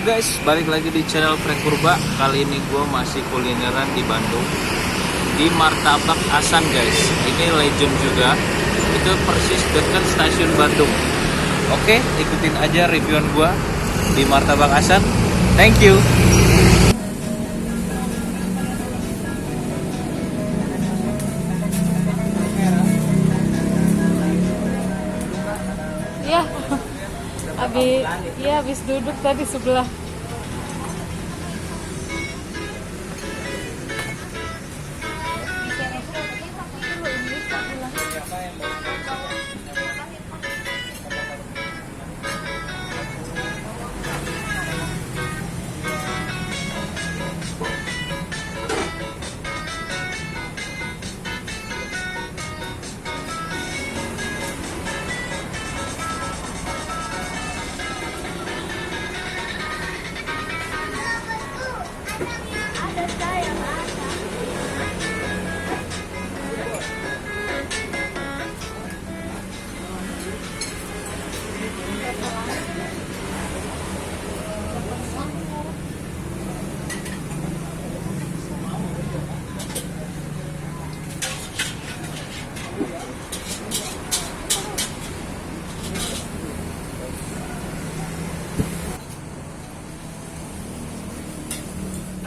guys, balik lagi di channel Frank Purba. Kali ini gue masih kulineran di Bandung, di Martabak Asan guys. Ini legend juga, itu persis dekat stasiun Bandung. Oke, ikutin aja reviewan gue di Martabak Asan. Thank you. Iya, habis duduk tadi sebelah.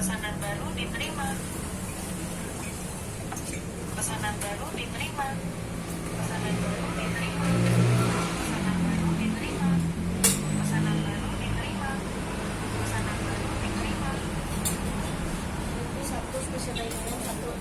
Pesanan baru diterima. Pesanan baru diterima. Pesanan baru diterima. Pesanan baru diterima. Pesanan baru diterima. Pesanan baru diterima. Satu spesial lainnya satu.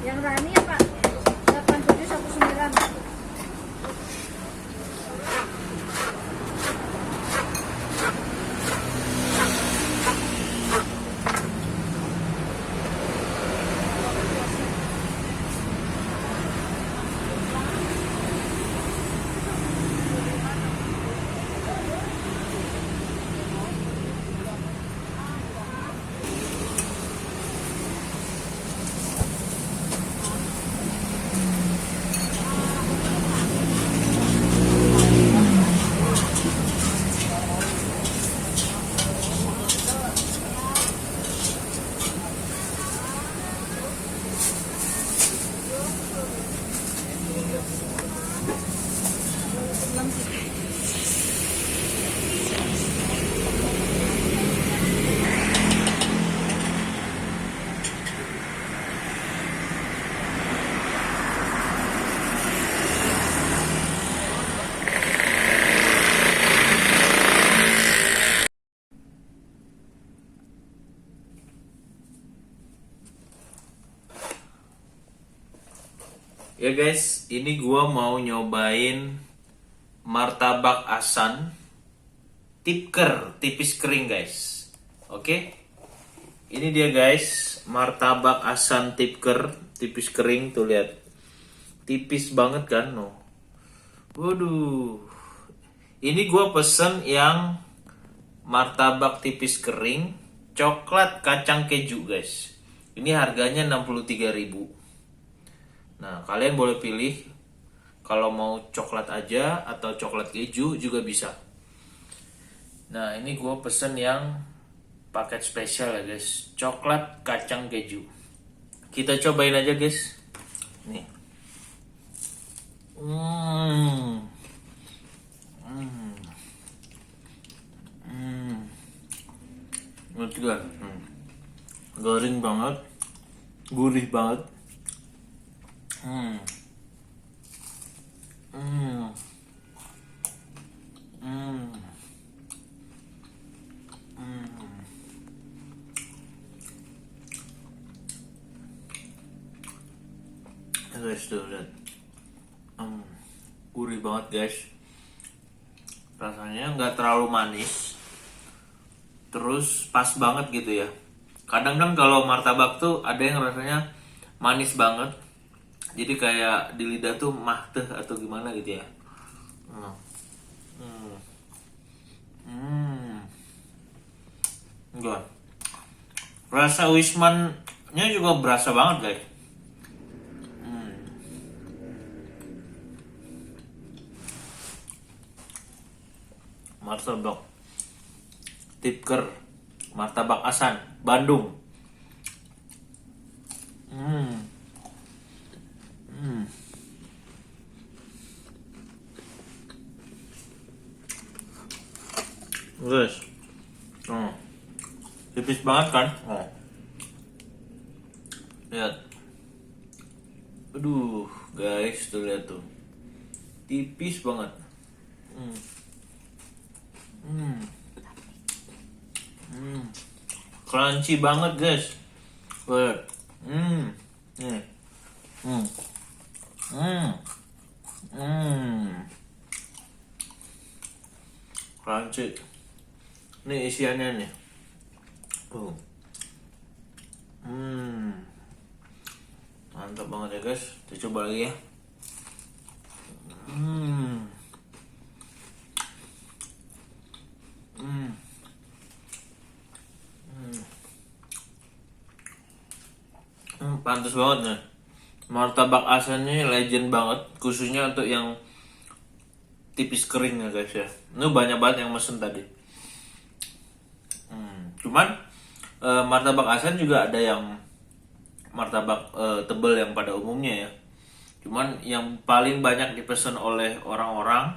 Yang Rani ya Pak? 8719. Ya guys, ini gua mau nyobain Martabak Asan tipker, tipis kering guys. Oke, ini dia guys, Martabak Asan tipker, tipis kering. Tuh lihat, tipis banget kan, no. Waduh, ini gua pesen yang martabak tipis kering, coklat kacang keju guys. Ini harganya 63.000. Nah, kalian boleh pilih kalau mau coklat aja atau coklat keju juga bisa. Nah, ini gue pesen yang paket spesial ya guys, coklat kacang keju. Kita cobain aja guys. Nih. Menurut gue, garing banget, gurih banget. Guys tuh lihat, gurih banget guys. Rasanya nggak terlalu manis, terus pas banget gitu ya. Kadang kan kalau martabak tuh ada yang rasanya manis banget, jadi kayak di lidah tuh mahteh atau gimana gitu ya. Enggak. Rasa Wisman-nya juga berasa banget guys. Martabak Tipker, martabak Asan, Bandung. Guys, tipis banget kan? Lihat, aduh guys, tuh lihat tuh, tipis banget. Crunchy banget guys. Lihat. Nih. Crunchy. Ini isiannya nih. Mantap banget ya guys. Kita coba lagi ya. Pantas banget nih. Martabak Asannya legend banget, khususnya untuk yang tipis kering ya guys ya. Ini banyak banget yang mesen tadi. Cuman martabak Asan juga ada yang martabak tebel yang pada umumnya ya. Cuman yang paling banyak dipesan oleh orang-orang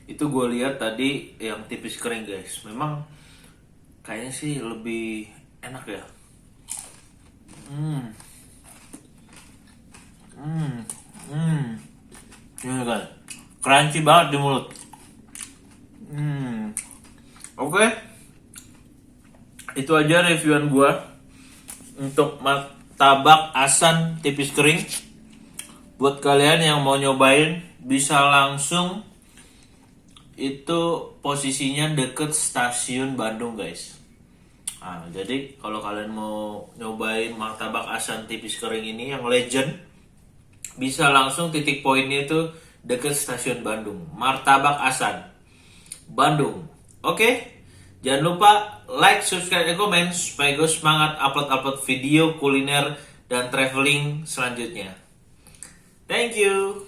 itu gue lihat tadi yang tipis kering guys. Memang kayaknya sih lebih enak ya. Ini kan crunchy banget di mulut. Oke. Itu aja reviewan gua untuk martabak Asan tipis kering. Buat kalian yang mau nyobain bisa langsung, itu posisinya deket stasiun Bandung guys. Nah, jadi kalau kalian mau nyobain martabak Asan tipis kering ini yang legend, bisa langsung titik poinnya itu deket stasiun Bandung. Martabak Asan Bandung. Oke? Jangan lupa like, subscribe, dan komen supaya gue semangat upload video kuliner dan traveling selanjutnya. Thank you.